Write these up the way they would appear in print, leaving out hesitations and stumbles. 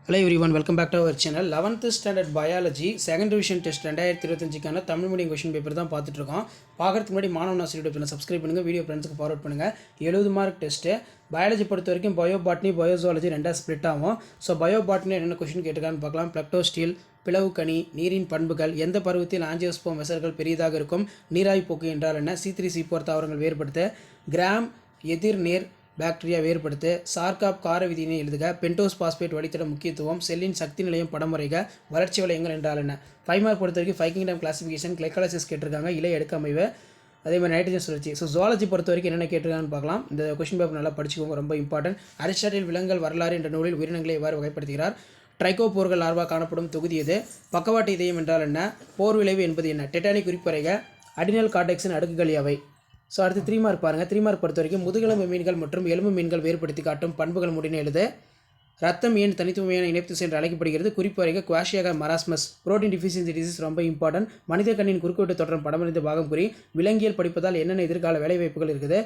Hello everyone, welcome back to our channel. 11th standard biology second revision test 2025க்கான Tamil medium question paper தான் பார்த்துட்டு இருக்கோம். பார்க்கறதுக்கு முன்னாடி மாணவ ஆசிரியர் சேனலை சப்ஸ்கிரைப் பண்ணுங்க, வீடியோ ஃப்ரெண்ட்ஸ்க்கு ஃபார்வர்ட் பண்ணுங்க. 70 மார்க் டெஸ்ட். பயாலஜி பொறுத்த வரைக்கும் பயோ பாட்னி, பயோ ஜூவாலஜி ரெண்டா ஸ்ப்ளிட் ஆகும். ஸோ பயோ பாட்னி என்ன क्वेश्चन கேட்டிருக்கான்னு பார்க்கலாம். பிளக்டோஸ்டீல், பிளவுக்கனி, நீரின் பண்புகள், எந்த பருவத்தில் ஆஞ்சியோஸ்போம் வெசல்கள் பெரியதாக இருக்கும், நீராவி போக்கு என்றால் என்ன, C3C4 தாவரங்கள் வேறுபடுத்த, கிராம் எதிர்நேர் பாக்டீரியா வேறுபடுத்து, சார்காப் கார விதியினை எழுதுக, பென்டோஸ் பாஸ்பேட் வழித்தட முக்கியத்துவம், செல்லின் சக்தி நிலையம் படம் வரைக, வளர்ச்சி வளையங்கள் என்றால் என்ன. 5 மார்க் பொறுத்த வரைக்கும் 5 கிங்டம் கிளாசிஃபிகேஷன், கிளைக்காலிசிஸ் கேட்டிருக்காங்க, இலை எடுக்க அமைவு, அதே மாதிரி நைட்ரஜன் சுழற்சி. ஸோ ஜுவாலஜி பொறுத்த வரைக்கும் என்னென்ன கேட்டிருக்கான்னு பார்க்கலாம். இந்த கொஸ்டின் பேப்பர் நல்லா படிச்சுக்கோங்க, ரொம்ப இம்பார்ட்டன்ட். அரிஸ்டாட்டில் விலங்குகள் வரலாறு என்ற நூலில் உயிரினங்களை எவ்வாறு வகைப்படுத்துகிறார், ட்ரைகோபோர்கள் லார்வா காணப்படும் தொகுதி எது, பக்கவாட்டு இதயம் என்றால் என்ன, போர் விளைவு என்பது என்ன, டெட்டானிக் குறிப்பறைக, அடினல் கார்டெக்ஸின் அடுக்குகள் யாவை. ஸோ அடுத்து 3 மார்க் பாருங்கள். 3 மார்க் பொறுத்த வரைக்கும் முதுகெலும்பு மீன்கள் மற்றும் எலும்பு மீன்கள் வேறுபடுத்தி காட்டும் பண்புகள் முடின எழுது, ரத்தம் ஏன் தனித்துவமையான இணைப்பு என்று அழைக்கப்படுகிறது, குறிப்பு வரைக, குவாஷியாக மராஸ்மஸ், புரோட்டீன் டிஃபிஷியன்சி டிசீஸ் ரொம்ப இம்பார்ட்டன்ட், மனித கண்ணின் குறுக்குவெட்டு தோற்றம் படமறிந்த பாகம் குறி, விலங்கியல் படிப்பதால் என்னென்ன எதிர்கால வேலைவாய்ப்புகள் இருக்குது,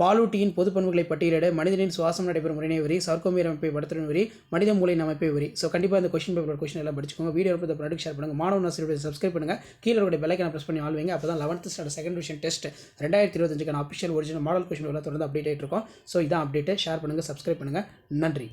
பாலூட்டியின் பொது பண்புகளை பட்டியலிட, மனிதனின் சுவாசம் நடைபெறும் முறையை வரி, சார்கோமியர் அமைப்பை படுத்துடன் வரி, மனித மூளையின் அமைப்பை வரி. ஸோ கண்டிப்பாக இந்த கொஸ்டின் பேப்பர் கொஸ்டின் எல்லாம் படிச்சுக்கோங்க. வீடியோ ப்ராடக்ட் ஷேர் பண்ணுங்கள், மாணவ ஆசிரியர் சப்ஸ்கிரைப் பண்ணுங்கள், கீழே இருக்கிற பெல்லைக்கான ப்ரெஸ் பண்ணி ஆள்வீங்க. அப்போ தான் 11th standard second division test 2025க்கான அஃபிஷியல் ஒரிஜினல் மாடல் கொஸ்டின் எல்லாம் தொடர்ந்து அப்டேட் ஆகிட்டு இருக்கும். ஸோ இதான் அப்டேட்டு. ஷேர் பண்ணுங்கள், சப்ஸ்கிரைப் பண்ணுங்கள். நன்றி.